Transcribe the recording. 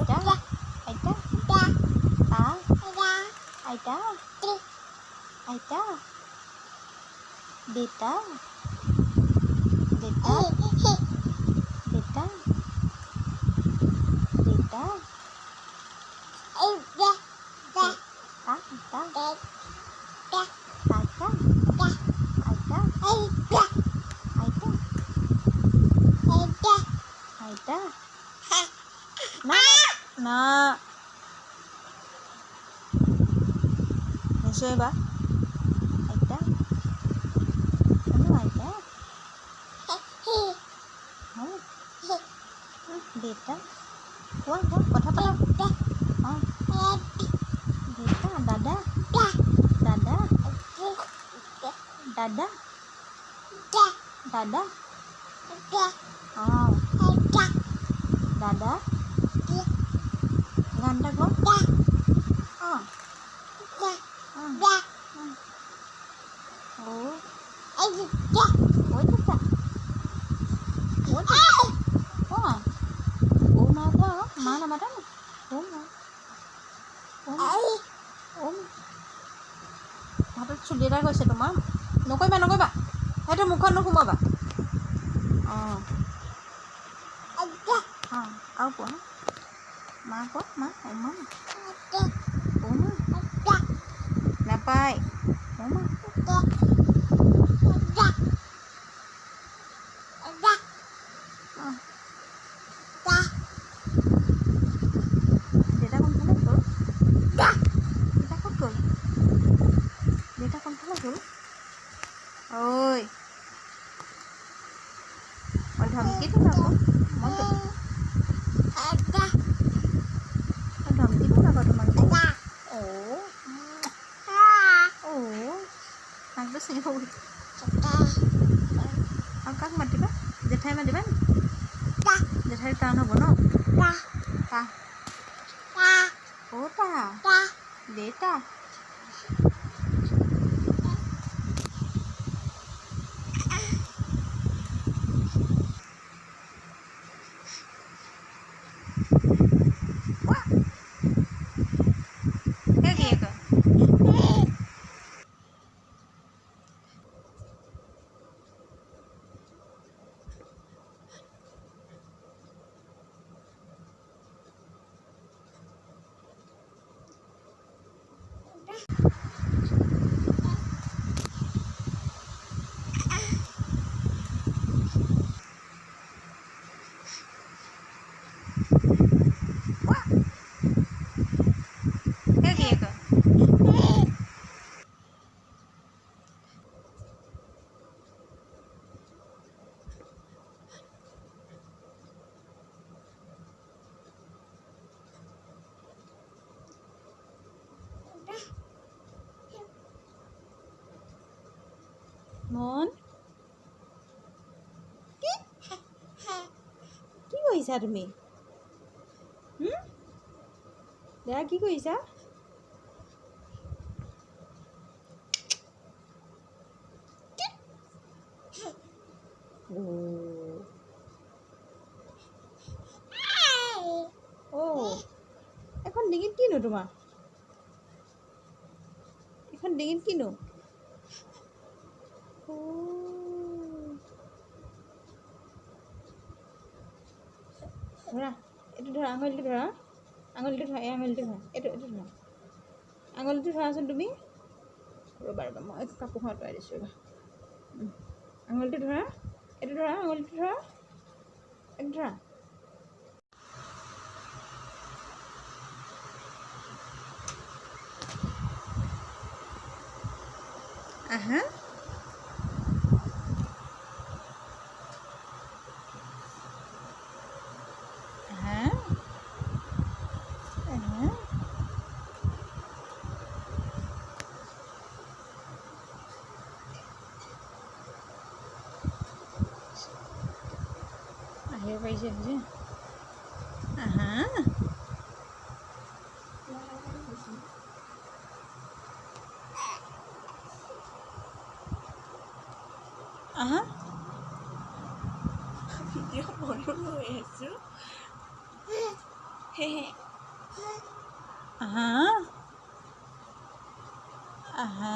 Aita. Aita. Aita. Beta. Beta. Beta. Beta. Aita. Nah. Ngesoi ba? Aita. Ano Aita? Beta. Wah, কথা পাতা. Beta, dada. Dada. Dada. Dada. Dada. Ganda gua. Oh. Ủa chứ sao? Ủa chứ? Ủa mà quá đó. Má nào mà đó. Ủa mà. হাতত চুলি এটা গৈছে তোমাৰ নকৰিবা সেইটো মুখত নোসোমাবা আৰু কোৱা মা কোৱা মা নাপায় দেউতা কোনফালে গ'ল দেউতা ক'ত গ'ল দেউতা কোনফালে গ'ল ঐ মই ধমকি দিম আকৌ মই ধমকি দিম আকৌ তোমাক নাকটো চিঙি হ'ব আৰু কাক মাতিবা জেঠাই মাতিবা নি জেঠাই টান হ'ব ন তা দেউতা মন কি কৰিছা তুমি দেয়া কি কৰিছা এখন ডিঙিত কিনো তোমাৰ এখন ডিঙিত কিনো ধৰা এইটো ধৰা আঙুলিটো ধৰা এই আঙুলিটো ধৰা এইটো ধৰা আঙুলিটো ধৰাচোন তুমি ৰ'বা মই কাপোৰখন আঁতৰাই দিছোঁ ৰ'বা আঙুলিটো ধৰা এইটো ধৰা আঙুলিটো ধৰা এইটো ধৰা আহা আহিব পাৰিছে যে আহা আহা ভিডিঅ' বনোৱা হৈ আছোঁ হে হে আহা আহা